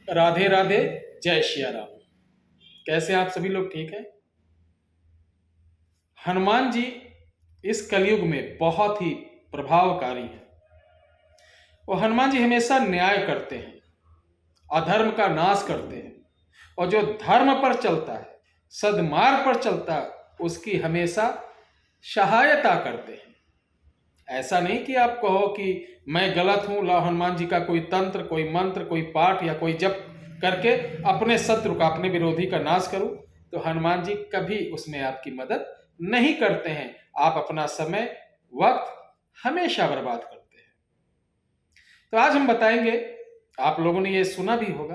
राधे राधे, जय सिया राम। कैसे आप सभी लोग ठीक हैं? हनुमान जी इस कलयुग में बहुत ही प्रभावकारी हैं। वो हनुमान जी हमेशा न्याय करते हैं, अधर्म का नाश करते हैं, और जो धर्म पर चलता है, सद्मार्ग पर चलता है, उसकी हमेशा सहायता करते हैं। ऐसा नहीं कि आप कहो कि मैं गलत हूं, ला हनुमान जी का कोई तंत्र, कोई मंत्र, कोई पाठ या कोई जप करके अपने शत्रु का, अपने विरोधी का नाश करूं। तो हनुमान जी कभी उसमें आपकी मदद नहीं करते हैं। आप अपना समय, वक्त हमेशा बर्बाद करते हैं। तो आज हम बताएंगे, आप लोगों ने ये सुना भी होगा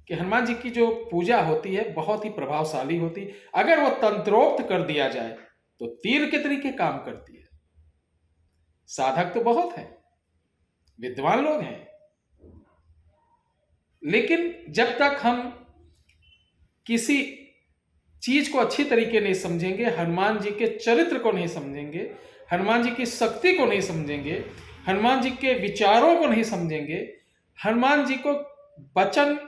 कि हनुमान जी की जो पूजा होती है बहुत ही प्रभावशाली होती है। अगर वो तंत्रोक्त कर दिया जाए तो तीर के तरीके काम करती है। साधक तो बहुत हैं, विद्वान लोग हैं, लेकिन जब तक हम किसी चीज को अच्छी तरीके नहीं समझेंगे, हनुमान जी के चरित्र को नहीं समझेंगे, हनुमान जी की शक्ति को नहीं समझेंगे, हनुमान जी के विचारों को नहीं समझेंगे, हनुमान जी को वचन,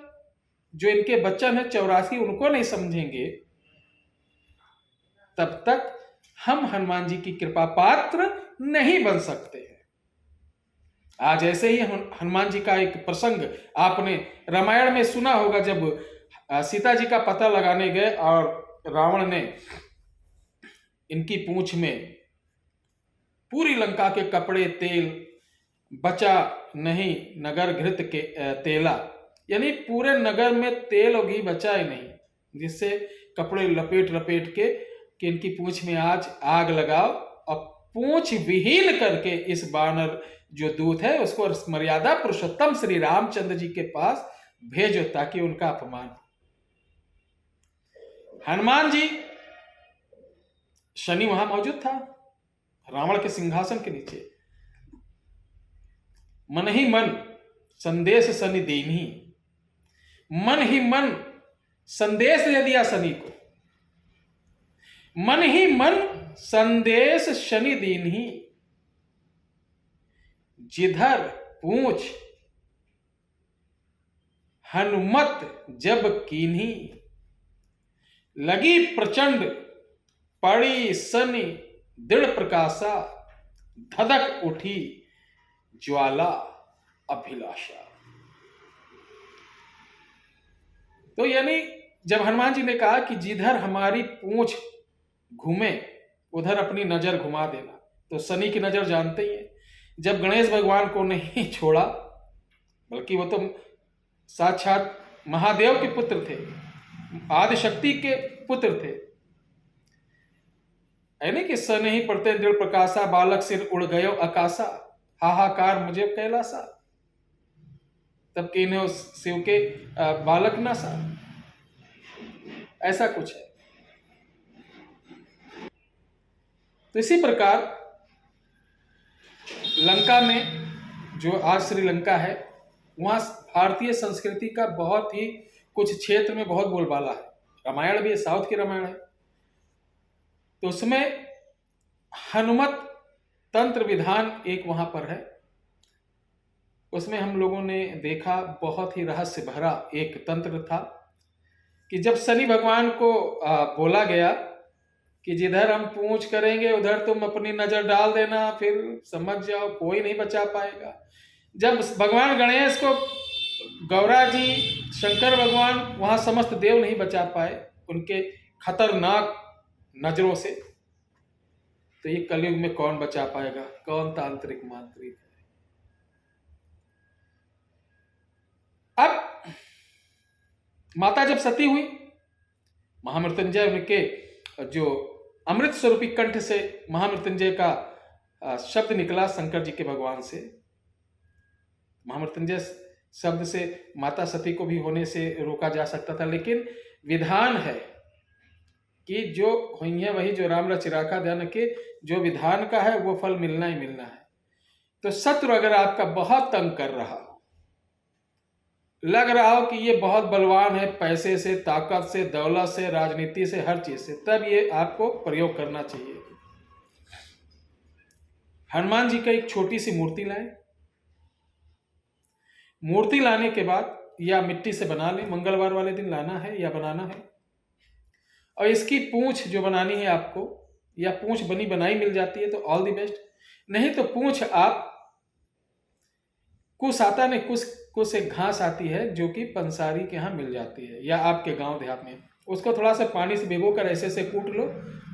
जो इनके वचन है 84, उनको नहीं समझेंगे, तब तक हम हनुमान जी की कृपा पात्र नहीं बन सकते हैं। आज ऐसे ही हनुमान जी का एक प्रसंग आपने रामायण में सुना होगा। जब सीता जी का पता लगाने गए और रावण ने इनकी पूंछ में पूरी लंका के कपड़े, तेल बचा नहीं, नगर घृत के तेला, यानी पूरे नगर में तेल और घी बचा ही नहीं, जिससे कपड़े लपेट लपेट के कि इनकी पूंछ में आज आग लगाओ और पूंछ विहीन करके इस बानर जो दूत है उसको मर्यादा पुरुषोत्तम श्री रामचंद्र जी के पास भेजो ताकि उनका अपमान। हनुमान जी, शनि वहां मौजूद था रावण के सिंहासन के नीचे। मन ही मन संदेश शनि दीन्ही, मन ही मन संदेश दे दिया शनि को, मन ही मन संदेश शनि दीन्ही, जिधर पूछ हनुमत जब कीन्ही, लगी प्रचंड पड़ी शनि दृढ़ प्रकाशा, धधक उठी ज्वाला अभिलाषा। तो यानी जब हनुमान जी ने कहा कि जिधर हमारी पूंछ घूमे उधर अपनी नजर घुमा देना, तो शनि की नजर जानते ही है। जब गणेश भगवान को नहीं छोड़ा, बल्कि वो तो साक्षात महादेव के पुत्र थे, आदिशक्ति के पुत्र थे, यानी कि स नहीं पढ़ते दृढ़ प्रकाशा, बालक सिर उड़ गयो आकाशा, हाहाकार मुझे कैलासा, तब किन्हें शिव के बालक ना सा, ऐसा कुछ है। तो इसी प्रकार लंका में, जो आज श्रीलंका है, वहां भारतीय संस्कृति का बहुत ही कुछ क्षेत्र में बहुत बोलबाला है। रामायण भी है, साउथ की रामायण है, तो उसमें हनुमत तंत्र विधान एक वहां पर है। उसमें हम लोगों ने देखा बहुत ही रहस्य भरा एक तंत्र था कि जब शनि भगवान को बोला गया कि जिधर हम पूंछ करेंगे उधर तुम अपनी नजर डाल देना, फिर समझ जाओ कोई नहीं बचा पाएगा। जब भगवान गणेश को गौरा जी, शंकर भगवान, वहां समस्त देव नहीं बचा पाए उनके खतरनाक नजरों से, तो ये कलयुग में कौन बचा पाएगा? कौन तांत्रिक मांत्रिक है? अब माता जब सती हुई, महामृत्युंजय के जो अमृत स्वरूपी कंठ से महामृत्युंजय का शब्द निकला शंकर जी के भगवान से, महामृत्युंजय शब्द से माता सती को भी होने से रोका जा सकता था, लेकिन विधान है कि जो हुई है वही जो राम रचिराका ध्यान के, जो विधान का है वो फल मिलना ही मिलना है। तो शत्रु अगर आपका बहुत तंग कर रहा हो, लग रहा हो कि ये बहुत बलवान है, पैसे से, ताकत से, दौलत से, राजनीति से, हर चीज से, तब ये आपको प्रयोग करना चाहिए। हनुमान जी का एक छोटी सी मूर्ति लाए, मूर्ति लाने के बाद या मिट्टी से बना लें, मंगलवार वाले दिन लाना है या बनाना है। और इसकी पूंछ जो बनानी है आपको, या पूंछ बनी बनाई मिल जाती है तो ऑल द बेस्ट, नहीं तो पूंछ आप कुछ आता नहीं, कुछ एक घास आती है जो कि पंसारी के यहाँ मिल जाती है या आपके गांव देहात में, उसको थोड़ा सा पानी से भिगो कर ऐसे कूट लो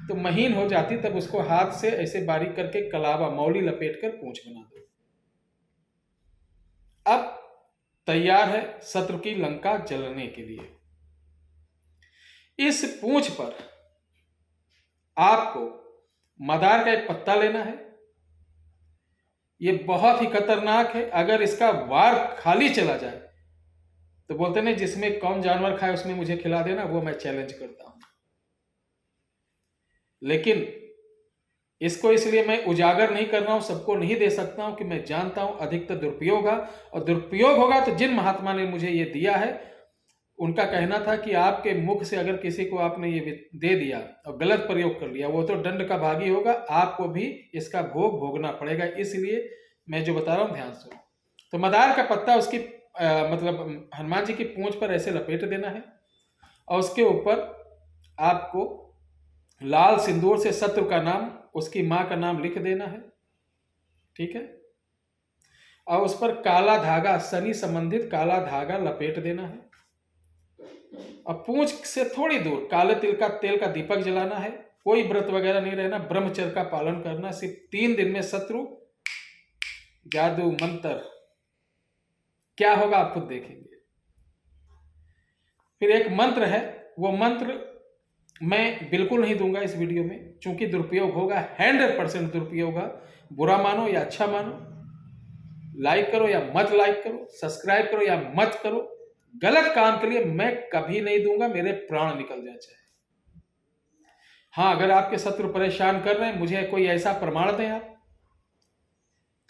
तो महीन हो जाती, तब उसको हाथ से ऐसे बारीक करके कलावा मौली लपेट कर पूंछ बना दो। अब तैयार है शत्रु की लंका जलने के लिए। इस पूंछ पर आपको मदार का एक पत्ता लेना है। ये बहुत ही खतरनाक है, अगर इसका वार खाली चला जाए तो बोलते नहीं जिसमें कौन जानवर खाए उसमें मुझे खिला देना, वो मैं चैलेंज करता हूं। लेकिन इसको इसलिए मैं उजागर नहीं कर रहा हूं, सबको नहीं दे सकता हूं कि मैं जानता हूं अधिकतर दुरुपयोग है, और दुरुपयोग होगा तो जिन महात्मा ने मुझे ये दिया है उनका कहना था कि आपके मुख से अगर किसी को आपने ये दे दिया और गलत प्रयोग कर लिया वो तो दंड का भागी होगा, आपको भी इसका भोग भोगना पड़ेगा। इसलिए मैं जो बता रहा हूं ध्यान सुनो। तो मदार का पत्ता उसकी मतलब हनुमान जी की पूंछ पर ऐसे लपेट देना है, और उसके ऊपर आपको लाल सिंदूर से शत्रु का नाम, उसकी मां का नाम लिख देना है, ठीक है। और उस पर काला धागा, शनि संबंधित काला धागा लपेट देना है। अब पूंछ से थोड़ी दूर काले तिल का तेल का दीपक जलाना है। कोई व्रत वगैरह नहीं रहना, ब्रह्मचर्य का पालन करना। सिर्फ 3 दिन में शत्रु जादू मंत्र क्या होगा आप खुद देखेंगे। फिर एक मंत्र है, वो मंत्र मैं बिल्कुल नहीं दूंगा इस वीडियो में, चूंकि दुरुपयोग होगा, 100% दुरुपयोग होगा। बुरा मानो या अच्छा मानो, लाइक करो या मत लाइक करो, सब्सक्राइब करो या मत करो, गलत काम के लिए मैं कभी नहीं दूंगा, मेरे प्राण निकल जाए चाहे। हाँ, अगर आपके शत्रु परेशान कर रहे हैं, मुझे कोई ऐसा प्रमाण दें आप,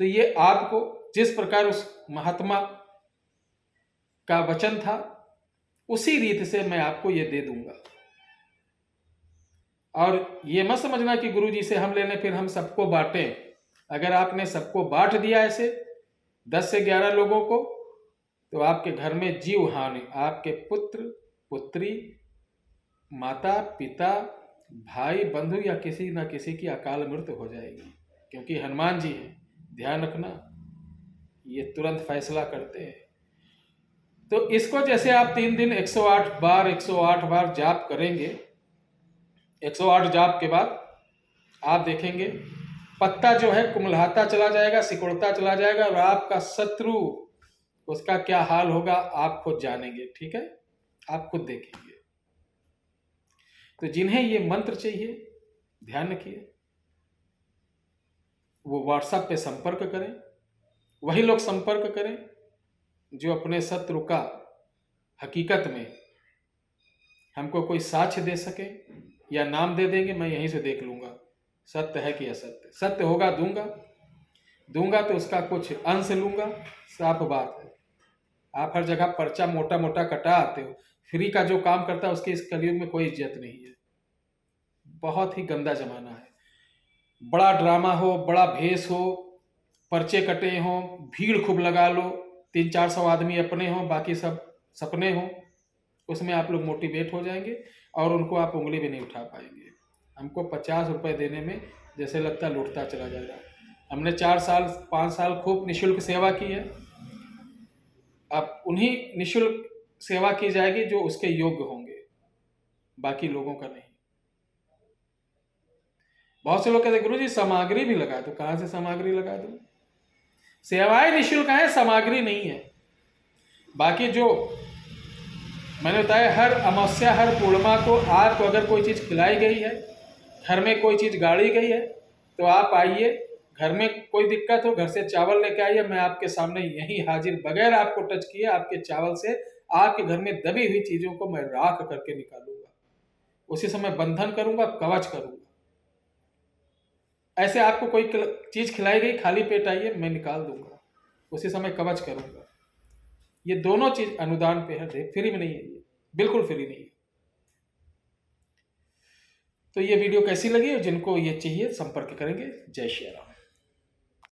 तो ये आपको जिस प्रकार उस महात्मा का वचन था उसी रीत से मैं आपको ये दे दूंगा। और ये मत समझना कि गुरुजी से हम ले लें फिर हम सबको बांटें। अगर आपने सबको बांट दिया ऐसे 10 से 11 लोगों को, तो आपके घर में जीव हानि, आपके पुत्र पुत्री, माता पिता, भाई बंधु या किसी ना किसी की अकाल मृत्यु हो जाएगी, क्योंकि हनुमान जी हैं, ध्यान रखना, ये तुरंत फैसला करते हैं। तो इसको जैसे आप 3 दिन 108 बार जाप करेंगे, 108 जाप के बाद आप देखेंगे पत्ता जो है कुमलाता चला जाएगा, सिकुड़ता चला जाएगा, और आपका शत्रु उसका क्या हाल होगा आप खुद जानेंगे, ठीक है, आप खुद देखेंगे। तो जिन्हें ये मंत्र चाहिए ध्यान रखिए, वो व्हाट्सएप पे संपर्क करें। वही लोग संपर्क करें जो अपने शत्रु का हकीकत में हमको कोई साक्ष्य दे सके, या नाम दे देंगे, मैं यहीं से देख लूंगा सत्य है कि असत्य। सत्य होगा दूंगा तो उसका कुछ अंश लूंगा, साफ बात है। आप हर जगह पर्चा मोटा मोटा कटा आते हो, फ्री का जो काम करता है उसकी इस कलयुग में कोई इज्जत नहीं है। बहुत ही गंदा जमाना है, बड़ा ड्रामा हो, बड़ा भेष हो, पर्चे कटे हो, भीड़ खूब लगा लो, 300-400 आदमी अपने हो, बाकी सब सपने हो, उसमें आप लोग मोटिवेट हो जाएंगे और उनको आप उंगली भी नहीं उठा पाएंगे। हमको 50 रुपए देने में जैसे लगता लूटता चला जाएगा। हमने 4 साल 5 साल खूब निःशुल्क सेवा की है, अब उन्हीं निःशुल्क सेवा की जाएगी जो उसके योग्य होंगे, बाकी लोगों का नहीं। बहुत से लोग कहते गुरुजी सामग्री भी लगा दो, कहां से सामग्री लगा दो? सेवाएं निःशुल्क है, सामग्री नहीं है। बाकी जो मैंने बताया, हर अमावस्या हर पूर्णिमा को आपको अगर कोई चीज़ खिलाई गई है, घर में कोई चीज़ गाड़ी गई है, तो आप आइए, घर में कोई दिक्कत हो घर से चावल लेके आइए, मैं आपके सामने यहीं हाजिर, बगैर आपको टच किए आपके चावल से आपके घर में दबी हुई चीज़ों को मैं राख करके निकालूंगा, उसी समय बंधन करूंगा, कवच करूंगा। ऐसे आपको कोई चीज़ खिलाई गई, खाली पेट आइए, मैं निकाल दूंगा, उसी समय कवच करूंगा। ये दोनों चीज अनुदान पे है, फ्री में नहीं है, ये बिल्कुल फ्री नहीं है। तो ये वीडियो कैसी लगी, जिनको ये चाहिए संपर्क करेंगे। जय श्री राम।